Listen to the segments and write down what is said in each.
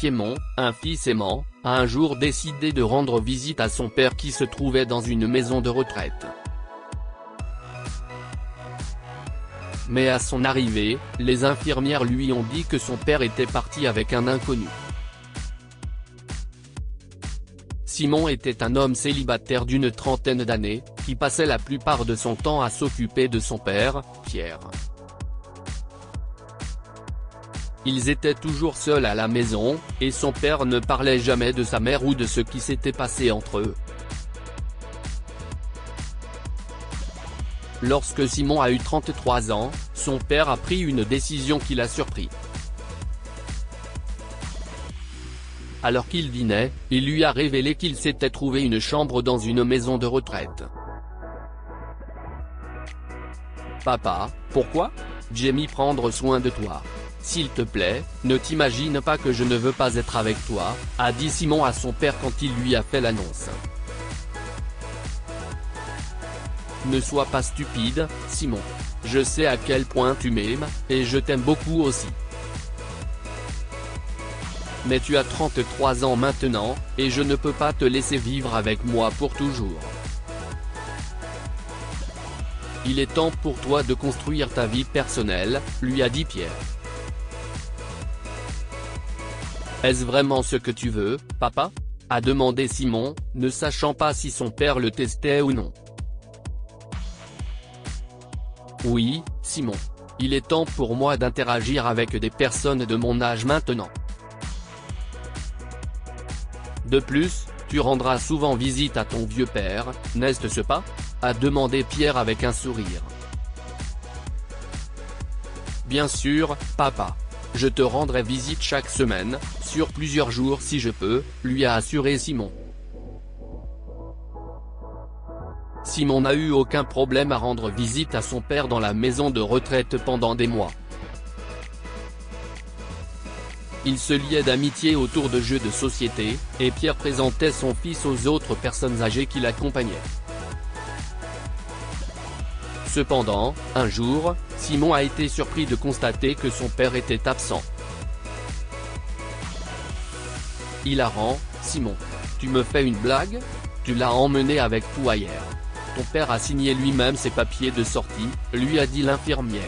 Simon, un fils aimant, a un jour décidé de rendre visite à son père qui se trouvait dans une maison de retraite. Mais à son arrivée, les infirmières lui ont dit que son père était parti avec un inconnu. Simon était un homme célibataire d'une trentaine d'années, qui passait la plupart de son temps à s'occuper de son père, Pierre. Ils étaient toujours seuls à la maison, et son père ne parlait jamais de sa mère ou de ce qui s'était passé entre eux. Lorsque Simon a eu 33 ans, son père a pris une décision qui l'a surpris. Alors qu'il dînait, il lui a révélé qu'il s'était trouvé une chambre dans une maison de retraite. « Papa, pourquoi ? J'ai mis prendre soin de toi. S'il te plaît, ne t'imagine pas que je ne veux pas être avec toi », a dit Simon à son père quand il lui a fait l'annonce. « Ne sois pas stupide, Simon. Je sais à quel point tu m'aimes, et je t'aime beaucoup aussi. Mais tu as 33 ans maintenant, et je ne peux pas te laisser vivre avec moi pour toujours. Il est temps pour toi de construire ta vie personnelle », lui a dit Pierre. « Est-ce vraiment ce que tu veux, papa ?» a demandé Simon, ne sachant pas si son père le testait ou non. « Oui, Simon. Il est temps pour moi d'interagir avec des personnes de mon âge maintenant. De plus, tu rendras souvent visite à ton vieux père, n'est-ce pas ?» a demandé Pierre avec un sourire. « Bien sûr, papa. Je te rendrai visite chaque semaine, sur plusieurs jours si je peux », lui a assuré Simon. Simon n'a eu aucun problème à rendre visite à son père dans la maison de retraite pendant des mois. Il se liait d'amitié autour de jeux de société, et Pierre présentait son fils aux autres personnes âgées qui l'accompagnaient. Cependant, un jour, Simon a été surpris de constater que son père était absent. Hilarant, Simon. Tu me fais une blague ? Tu l'as emmené avec toi hier. Ton père a signé lui-même ses papiers de sortie, lui a dit l'infirmière.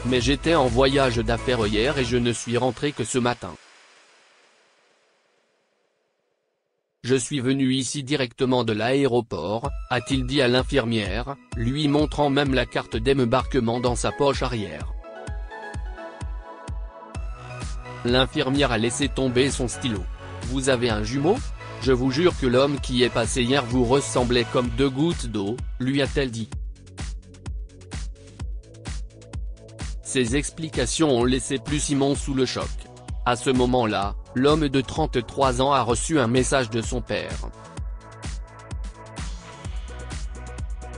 Mais j'étais en voyage d'affaires hier et je ne suis rentré que ce matin. Je suis venu ici directement de l'aéroport, a-t-il dit à l'infirmière, lui montrant même la carte d'embarquement dans sa poche arrière. L'infirmière a laissé tomber son stylo. Vous avez un jumeau ? Je vous jure que l'homme qui est passé hier vous ressemblait comme 2 gouttes d'eau, lui a-t-elle dit. Ces explications ont laissé plus Simon sous le choc. À ce moment-là, l'homme de 33 ans a reçu un message de son père.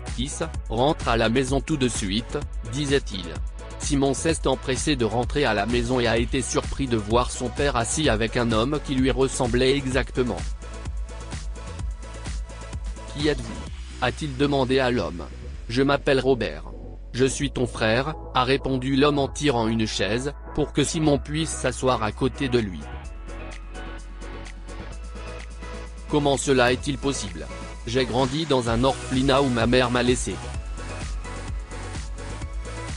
« Fils, rentre à la maison tout de suite », disait-il. Simon s'est empressé de rentrer à la maison et a été surpris de voir son père assis avec un homme qui lui ressemblait exactement. « Qui êtes-vous ? » a-t-il demandé à l'homme. « Je m'appelle Robert. Je suis ton frère », a répondu l'homme en tirant une chaise, pour que Simon puisse s'asseoir à côté de lui. « Comment cela est-il possible ? J'ai grandi dans un orphelinat où ma mère m'a laissé.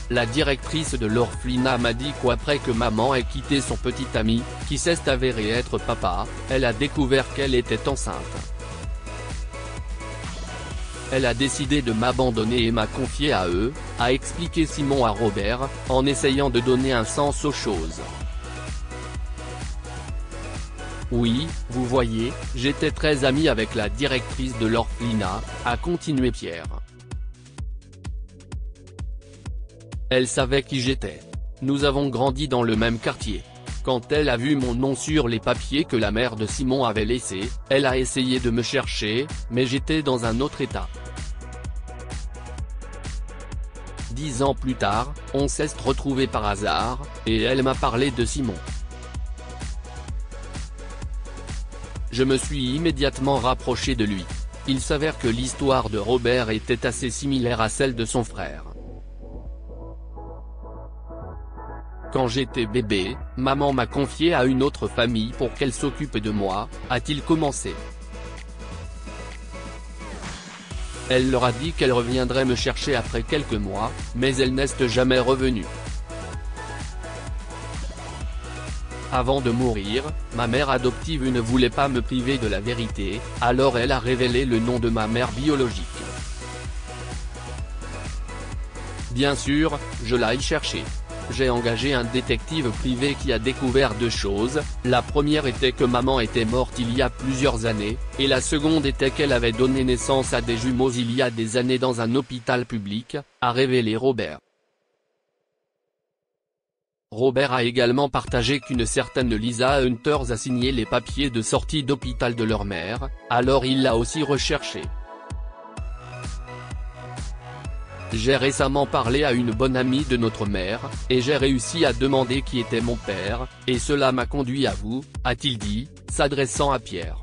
La directrice de l'orphelinat m'a dit qu'après que maman ait quitté son petit ami, qui s'est avéré être papa, elle a découvert qu'elle était enceinte. Elle a décidé de m'abandonner et m'a confié à eux, a expliqué Simon à Robert, en essayant de donner un sens aux choses. Oui, vous voyez, j'étais très ami avec la directrice de l'orphelinat, a continué Pierre. Elle savait qui j'étais. Nous avons grandi dans le même quartier. Quand elle a vu mon nom sur les papiers que la mère de Simon avait laissés, elle a essayé de me chercher, mais j'étais dans un autre état. 10 ans plus tard, on s'est retrouvés par hasard, et elle m'a parlé de Simon. Je me suis immédiatement rapproché de lui. Il s'avère que l'histoire de Robert était assez similaire à celle de son frère. Quand j'étais bébé, maman m'a confié à une autre famille pour qu'elle s'occupe de moi, a-t-il commencé. Elle leur a dit qu'elle reviendrait me chercher après quelques mois, mais elle n'est jamais revenue. Avant de mourir, ma mère adoptive ne voulait pas me priver de la vérité, alors elle a révélé le nom de ma mère biologique. Bien sûr, je l'ai cherché. J'ai engagé un détective privé qui a découvert deux choses, la première était que maman était morte il y a plusieurs années, et la seconde était qu'elle avait donné naissance à des jumeaux il y a des années dans un hôpital public, a révélé Robert. Robert a également partagé qu'une certaine Lisa Hunters a signé les papiers de sortie d'hôpital de leur mère, alors il l'a aussi recherché. J'ai récemment parlé à une bonne amie de notre mère, et j'ai réussi à demander qui était mon père, et cela m'a conduit à vous, a-t-il dit, s'adressant à Pierre.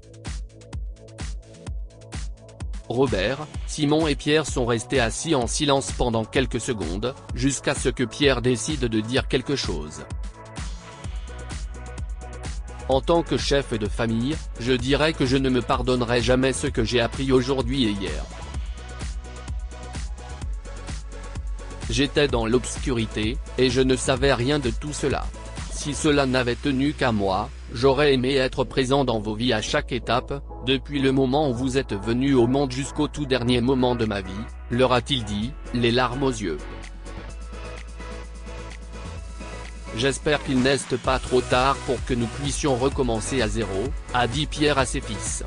Robert, Simon et Pierre sont restés assis en silence pendant quelques secondes, jusqu'à ce que Pierre décide de dire quelque chose. En tant que chef de famille, je dirais que je ne me pardonnerai jamais ce que j'ai appris aujourd'hui et hier. J'étais dans l'obscurité, et je ne savais rien de tout cela. Si cela n'avait tenu qu'à moi, j'aurais aimé être présent dans vos vies à chaque étape, depuis le moment où vous êtes venus au monde jusqu'au tout dernier moment de ma vie, leur a-t-il dit, les larmes aux yeux. J'espère qu'il n'est pas trop tard pour que nous puissions recommencer à zéro, a dit Pierre à ses fils.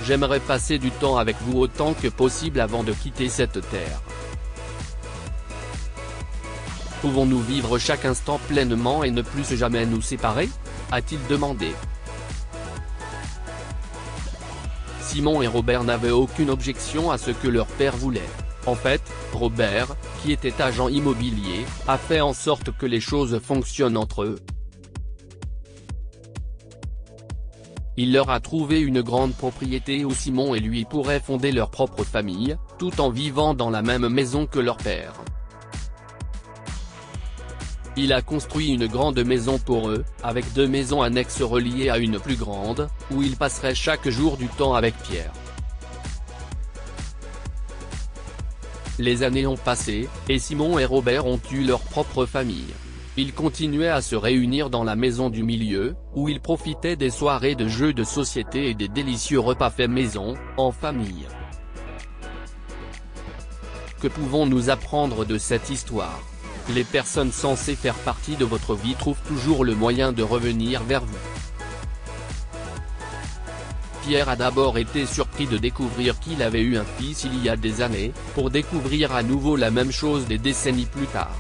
J'aimerais passer du temps avec vous autant que possible avant de quitter cette terre. Pouvons-nous vivre chaque instant pleinement et ne plus jamais nous séparer ? A-t-il demandé. Simon et Robert n'avaient aucune objection à ce que leur père voulait. En fait, Robert, qui était agent immobilier, a fait en sorte que les choses fonctionnent entre eux. Il leur a trouvé une grande propriété où Simon et lui pourraient fonder leur propre famille, tout en vivant dans la même maison que leur père. Il a construit une grande maison pour eux, avec deux maisons annexes reliées à une plus grande, où ils passeraient chaque jour du temps avec Pierre. Les années ont passé, et Simon et Robert ont eu leur propre famille. Ils continuaient à se réunir dans la maison du milieu, où ils profitaient des soirées de jeux de société et des délicieux repas faits maison, en famille. Que pouvons-nous apprendre de cette histoire ? Les personnes censées faire partie de votre vie trouvent toujours le moyen de revenir vers vous. Pierre a d'abord été surpris de découvrir qu'il avait eu un fils il y a des années, pour découvrir à nouveau la même chose des décennies plus tard.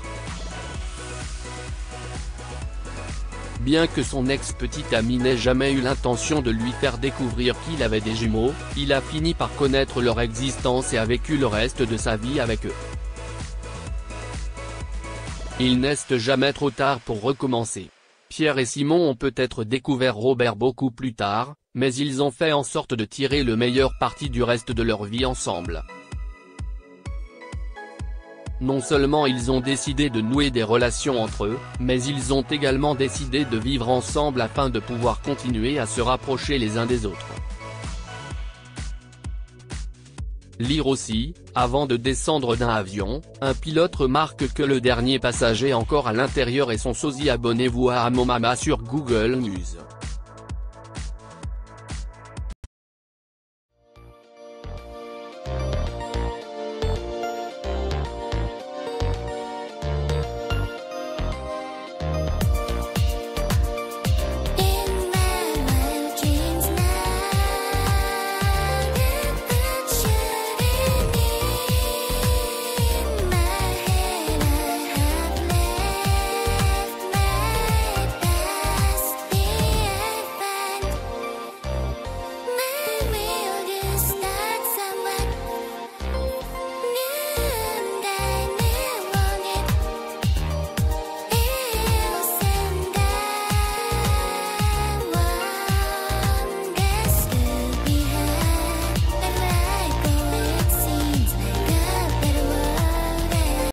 Bien que son ex-petite amie n'ait jamais eu l'intention de lui faire découvrir qu'il avait des jumeaux, il a fini par connaître leur existence et a vécu le reste de sa vie avec eux. Il n'est jamais trop tard pour recommencer. Pierre et Simon ont peut-être découvert Robert beaucoup plus tard, mais ils ont fait en sorte de tirer le meilleur parti du reste de leur vie ensemble. Non seulement ils ont décidé de nouer des relations entre eux, mais ils ont également décidé de vivre ensemble afin de pouvoir continuer à se rapprocher les uns des autres. Lire aussi, avant de descendre d'un avion, un pilote remarque que le dernier passager encore à l'intérieur est son sosie. Abonnez-vous à Amomama sur Google News.